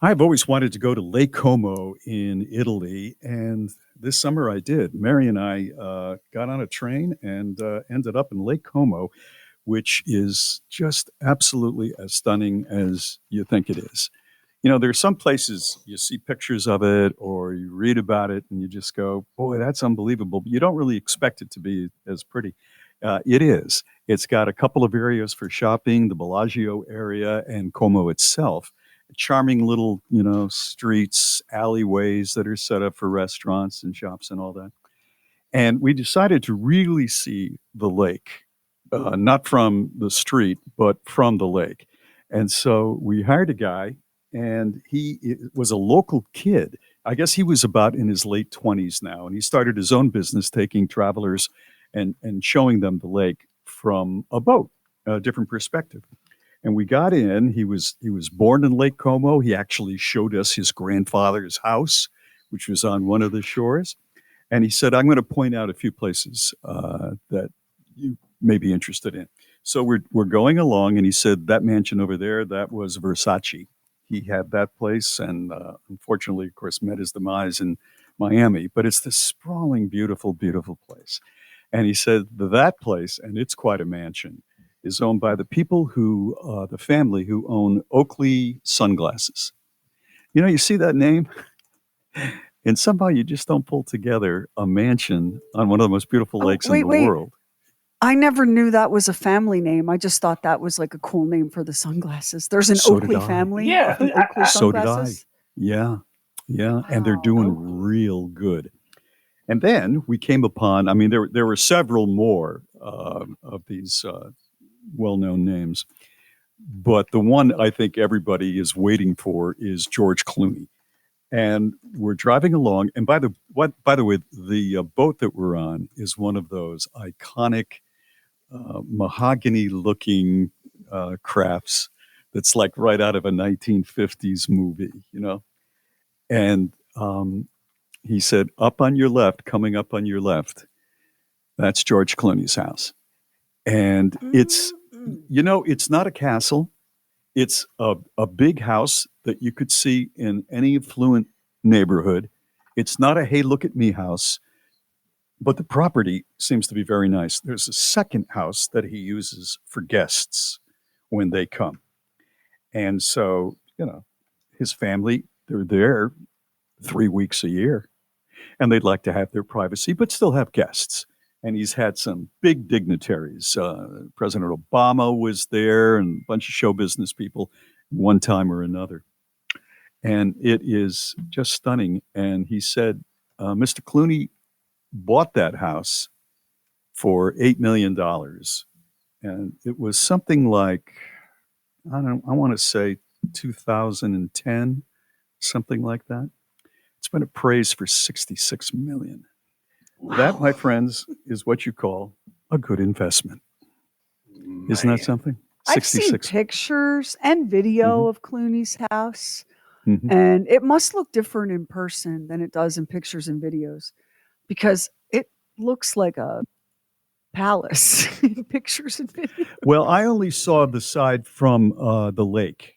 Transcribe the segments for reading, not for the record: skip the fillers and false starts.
I've always wanted to go to Lake Como in Italy, and this summer I did. Mary and I got on a train and ended up in Lake Como, which is just absolutely as stunning as you think it is. You know, there's some places you see pictures of it or you read about it and you just go, boy, that's unbelievable. But you don't really expect it to be as pretty. It is. It's got a couple of areas for shopping, the Bellagio area and Como itself. Charming little, streets, alleyways that are set up for restaurants and shops and all that. And we decided to really see the lake, not from the street, but from the lake. And so we hired a guy, and was a local kid. I guess he was about in his late 20s now, and he started his own business taking travelers and showing them the lake from a boat, a different perspective. And we got in. He was born in Lake Como. He actually showed us his grandfather's house, which was on one of the shores. And he said, "I'm going to point out a few places that you may be interested in." So we're going along, and he said that mansion over there, that was Versace. He had that place, and unfortunately, of course, met his demise in Miami. But it's this sprawling, beautiful, beautiful place. And he said that place, and it's quite a mansion, is owned by the family who own Oakley Sunglasses. You see that name, and somehow you just don't pull together a mansion on one of the most beautiful Oh, lakes in wait, the wait. world. I never knew that was a family name. I just thought that was like a cool name for the sunglasses. There's an So did Oakley I. family Yeah, of the Oakley So did I. sunglasses. Yeah, yeah, and they're Wow. doing Oakley. real good. And then we came upon, I mean, there were several more of these well-known names, but the one I think everybody is waiting for is George Clooney. And we're driving along, and by the way, the boat that we're on is one of those iconic mahogany-looking crafts that's like right out of a 1950s movie. And he said, "Up on your left, coming up on your left, that's George Clooney's house." And Mm. it's not a castle. It's a big house that you could see in any affluent neighborhood. It's not a "hey, look at me" house, but the property seems to be very nice. There's a second house that he uses for guests when they come. And so, his family, they're there 3 weeks a year, and they'd like to have their privacy, but still have guests. And he's had some big dignitaries. President Obama was there, and a bunch of show business people, one time or another. And it is just stunning. And he said, Mr. Clooney bought that house for $8 million, and it was something like, I want to say 2010, something like that. It's been appraised for 66 million. That, my Wow. friends, is what you call a good investment. Isn't that Man. something? I've seen 66. pictures and Mm-hmm. video of Clooney's house, Mm-hmm. and it must look different in person than it does in pictures and videos because it looks like a palace in pictures and videos. Well, I only saw the side from the lake.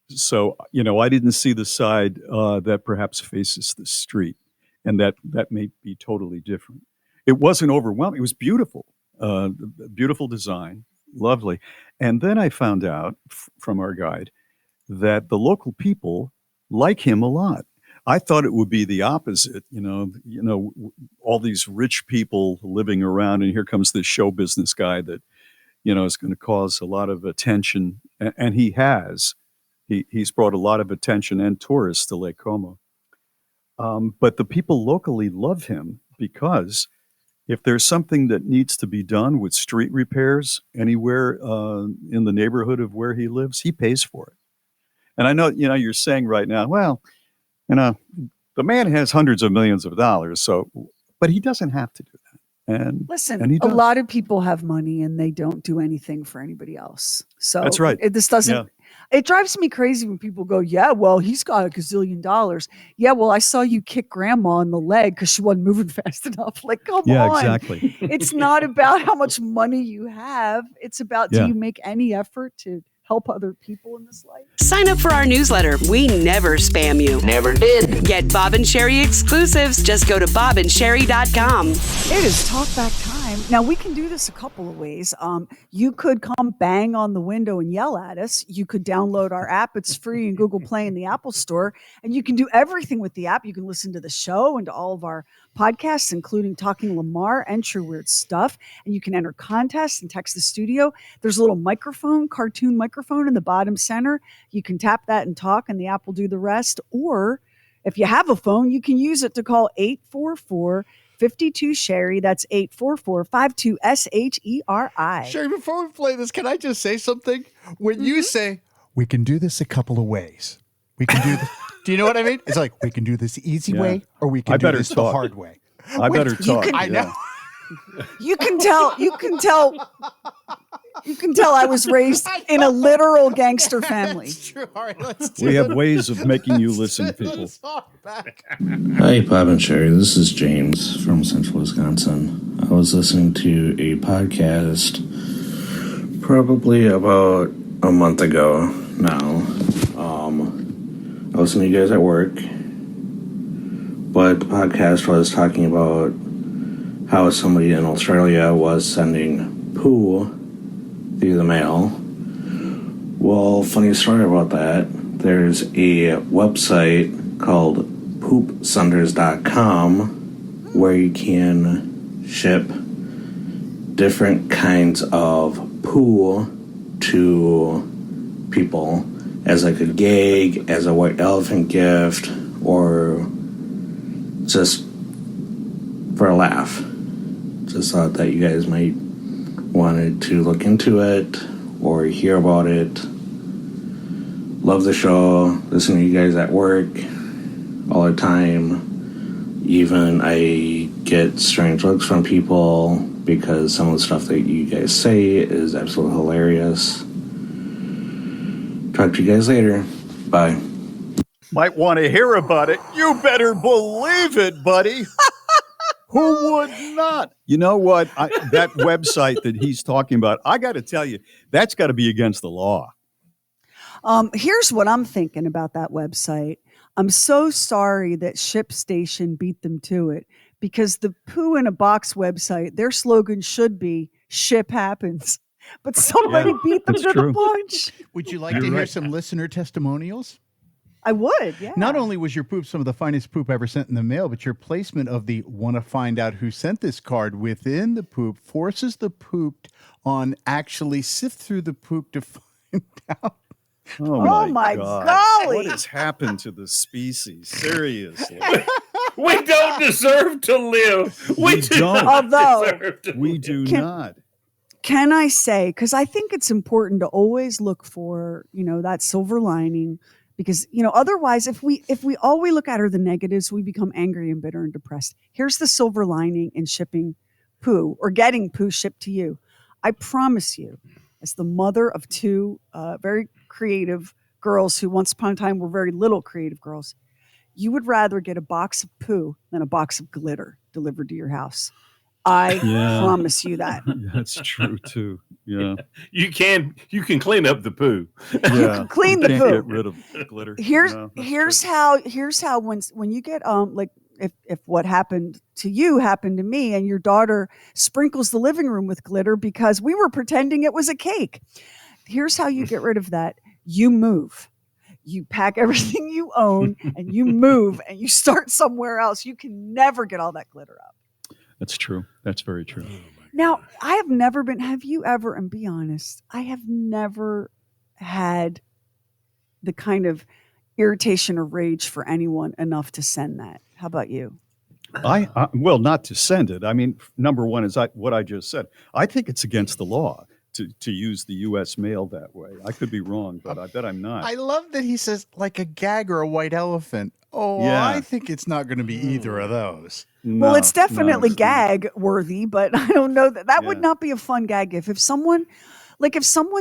So, I didn't see the side that perhaps faces the street, and that may be totally different. It wasn't overwhelming. It was beautiful, beautiful design, lovely. And then I found out from our guide that the local people like him a lot. I thought it would be the opposite, all these rich people living around, and here comes this show business guy that is going to cause a lot of attention, and he has. He's brought a lot of attention and tourists to Lake Como. But the people locally love him because if there's something that needs to be done with street repairs anywhere in the neighborhood of where he lives, he pays for it. And I know, you're saying right now, well, you know, the man has hundreds of millions of dollars, but he doesn't have to do that. Listen, And he a does. lot of people have money and they don't do anything for anybody else. That's So right. this Yeah. doesn't, it drives me crazy when people go, yeah, well, he's got a gazillion dollars. Yeah, well, I saw you kick grandma in the leg because she wasn't moving fast enough. Like, come Yeah, on. exactly. It's not about how much money you have. It's about, do Yeah. you make any effort to help other people in this life. Sign up for our newsletter. We never spam you. Never did. Get Bob and Sheri exclusives. Just go to bobandsheri.com. It is talk back time. Now, we can do this a couple of ways. You could come bang on the window and yell at us. You could download our app. It's free in Google Play and the Apple Store. And you can do everything with the app. You can listen to the show and to all of our podcasts, including Talking Lamar and True Weird Stuff. And you can enter contests and text the studio. There's a little microphone, cartoon microphone in the bottom center. You can tap that and talk, and the app will do the rest. Or if you have a phone, you can use it to call 844-52-SHERI. That's 844-52-SHERI. Sheri, before we play this, can I just say something? When you say, we can do this a couple of ways. We can do this. Do you know what I mean? It's like, we can do this the easy way, or we can do this the hard way. I better talk. I know. You can tell I was raised in a literal gangster family. That's true. All right, let's do We have ways of making you listen, people. Hi, Bob and Sheri. This is James from Central Wisconsin. I was listening to a podcast probably about a month ago now. I was listening to you guys at work, but the podcast was talking about how somebody in Australia was sending poo through the mail. Well, funny story about that. There's a website called poopsenders.com where you can ship different kinds of poo to people as like a gag, as a white elephant gift, or just for a laugh. Just thought that you guys might wanted to look into it or hear about it. Love the show. Listen to you guys at work all the time. Even I get strange looks from people because some of the stuff that you guys say is absolutely hilarious. Talk to you guys later. Bye. Might want to hear about it. You better believe it, buddy. Who would not? You know what? That website that he's talking about, I got to tell you, that's got to be against the law. Here's what I'm thinking about that website. I'm so sorry that ShipStation beat them to it, because the Poo in a Box website, their slogan should be "Ship happens." But somebody beat them to the punch. Would you like to hear some listener testimonials? I would, yeah. Not only was your poop some of the finest poop ever sent in the mail, but your placement of the "want to find out who sent this" card within the poop forces the pooped on actually sift through the poop to find out. Oh my God. golly. What has happened to the species? Seriously. We don't deserve to live. We don't. Although, We do not. Can I say, because I think it's important to always look for, that silver lining, because, otherwise if we all we look at are the negatives, we become angry and bitter and depressed. Here's the silver lining in shipping poo or getting poo shipped to you. I promise you, as the mother of two very creative girls who once upon a time were very little creative girls, you would rather get a box of poo than a box of glitter delivered to your house. I promise you that. That's true too. Yeah. You can clean up the poo. Yeah. You can clean the Can't poo. get rid of glitter. Here's No, how when you get if what happened to you happened to me, and your daughter sprinkles the living room with glitter because we were pretending it was a cake. Here's how you get rid of that. You move. You pack everything you own and you move and you start somewhere else. You can never get all that glitter up. that's true. That's very true. Now, I have never been, have you ever, and be honest, I have never had the kind of irritation or rage for anyone enough to send that. How about you? Well, not to send it. I mean, number one is what I just said. I think it's against the law to use the U.S. mail that way. I could be wrong, but I bet I'm not. I love that he says like a gag or a white elephant. Oh, Yeah. I think it's not going to be either of those. Well, it's definitely it's not. gag worthy, but I don't know that would not be a fun gag if someone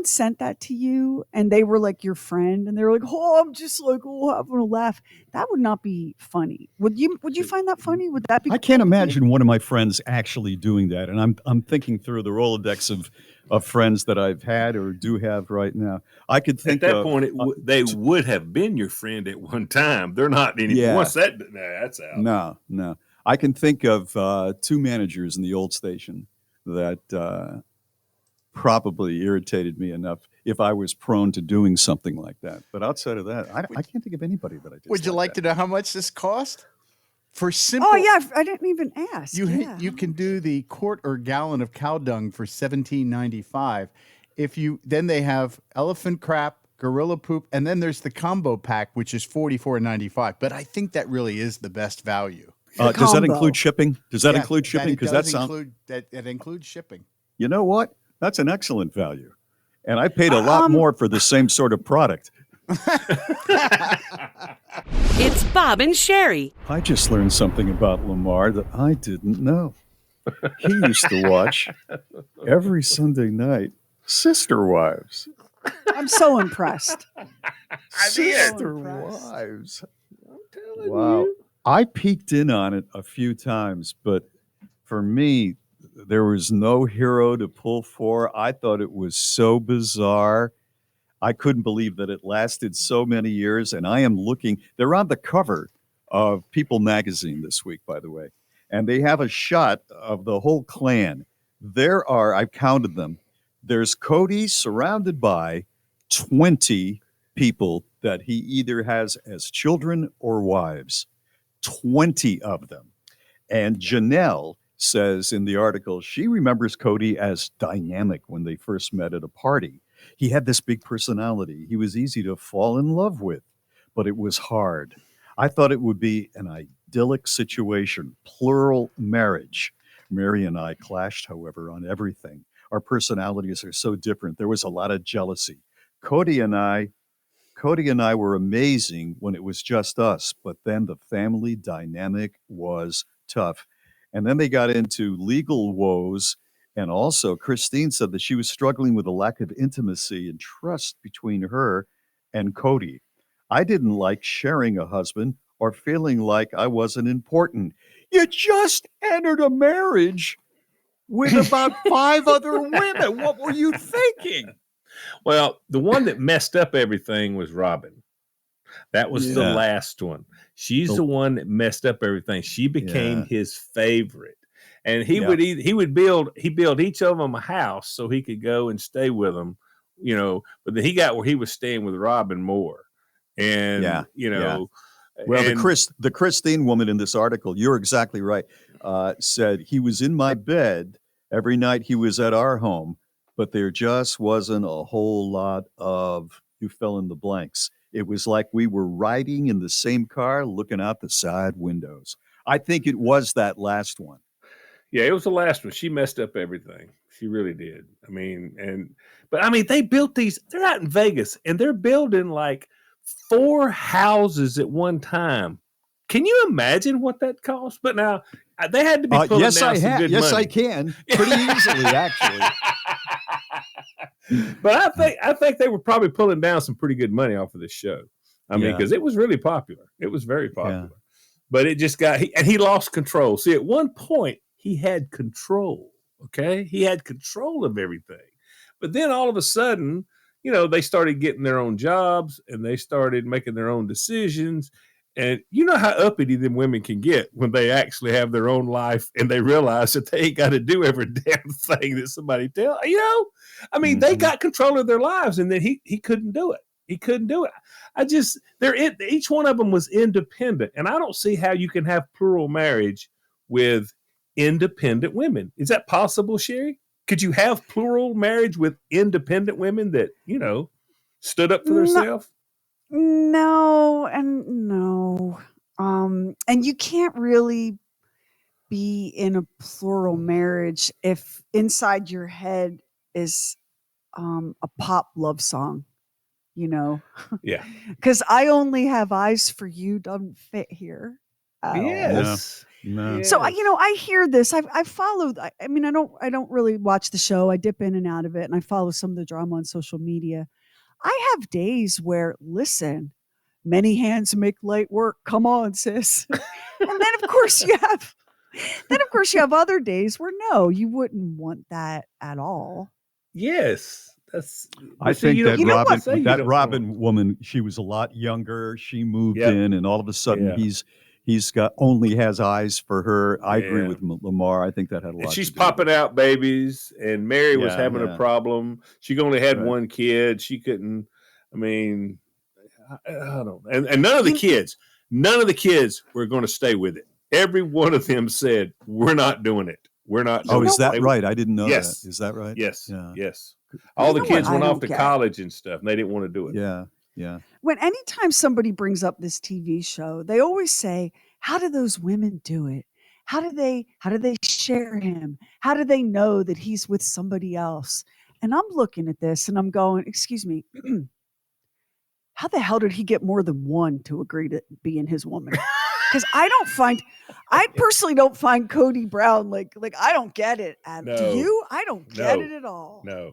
sent that to you and they were like your friend and they were like, "Oh, I'm just like, having a laugh." That would not be funny. Would you find that funny? Would that be? I can't imagine one of my friends actually doing that. And I'm thinking through the Rolodex of friends that I've had or do have right now. I could At think that of point, they would have been your friend at one time. They're not anymore. Yeah. Once that's out. no. I can think of two managers in the old station that probably irritated me enough if I was prone to doing something like that. But outside of that, I can't think of anybody that I just. Would you like to know how much this cost? For simple, Oh yeah, I didn't even ask. you can do the quart or gallon of cow dung for $17.95. Then they have elephant crap, gorilla poop, and then there's the combo pack, which is $44.95. But I think that really is the best value. Does that include shipping? Does that include shipping? Because that includes shipping. You know what? That's an excellent value. And I paid a lot more for the same sort of product. It's Bob and Sheri. I just learned something about Lamar that I didn't know. He used to watch every Sunday night Sister Wives. I'm so impressed. Sister Wives. Wow. I peeked in on it a few times, but for me, there was no hero to pull for. I thought it was so bizarre. I couldn't believe that it lasted so many years. And I am looking, they're on the cover of People magazine this week, by the way. And they have a shot of the whole clan. There are, I've counted them, there's Cody surrounded by 20 people that he either has as children or wives. 20 of them. And Janelle says in the article, she remembers Cody as dynamic when they first met at a party. He had this big personality. He was easy to fall in love with, but it was hard. I thought it would be an idyllic situation, plural marriage. Mary and I clashed, however, on everything. Our personalities are so different. There was a lot of jealousy. Cody and I were amazing when it was just us, but then the family dynamic was tough. And then they got into legal woes. And also, Christine said that she was struggling with a lack of intimacy and trust between her and Cody. I didn't like sharing a husband or feeling like I wasn't important. You just entered a marriage with about 5 other women. What were you thinking? Well, the one that messed up everything was Robin. That was the last one. She's the one that messed up everything. She became his favorite. And he would build each of them a house so he could go and stay with them, but then he got where he was staying with Robin more. And, Well, the Christine woman in this article, you're exactly right, said he was in my bed every night he was at our home, but there just wasn't a whole lot of, you fill in the blanks. It was like we were riding in the same car, looking out the side windows. I think it was that last one. Yeah, it was the last one. She messed up everything. She really did. But they built these, they're out in Vegas and they're building like 4 houses at one time. Can you imagine what that cost? But now they had to be pulling down some good money. Yes, I can. Pretty easily, actually. But I think they were probably pulling down some pretty good money off of this show. Because it was really popular. It was very popular. Yeah. But it just he lost control. See, at one point, he had control, okay? He had control of everything. But then all of a sudden, they started getting their own jobs and they started making their own decisions. And you know how uppity them women can get when they actually have their own life and they realize that they ain't got to do every damn thing that somebody tells. They got control of their lives and then he couldn't do it. He couldn't do it. Each one of them was independent. And I don't see how you can have plural marriage with independent women. Is that possible, Sheri? Could you have plural marriage with independent women that, stood up for themselves? No, and no. And you can't really be in a plural marriage if inside your head is a pop love song, Yeah. Because I only have eyes for you doesn't fit here. Yes. No. So I hear this. I followed. I don't really watch the show. I dip in and out of it, and I follow some of the drama on social media. I have days where, listen, many hands make light work. Come on, sis. And then of course you have other days where no, you wouldn't want that at all. Yes, that's. I See, think you that don't- you know what? Robin, Say you that don't Robin woman, she was a lot younger. She moved Yep. in, and all of a sudden, Yeah. he's got only has eyes for her. I agree Yeah. with Lamar. I think that had a lot. And she's to do with popping it. out babies, and Mary was Yeah, having yeah. a problem. She only had Right. one kid. She couldn't. I mean, I don't. And none of the kids were going to stay with it. Every one of them said, "We're not doing it. We're not." Oh, Doing is it." that They- right? I didn't know Yes. that. Is that right? Yes. Yeah. Yes. All the know kids what went I off don't to get? college and stuff, and they didn't want to do it. Yeah. Yeah. When anytime somebody brings up this TV show, they always say, "How do those women do it? How do they share him? How do they know that he's with somebody else?" And I'm looking at this and I'm going, "Excuse me, how the hell did he get more than one to agree to be in his woman?" Because I personally don't find Cody Brown like I don't get it. Do No. you? I don't get No. it at all. No.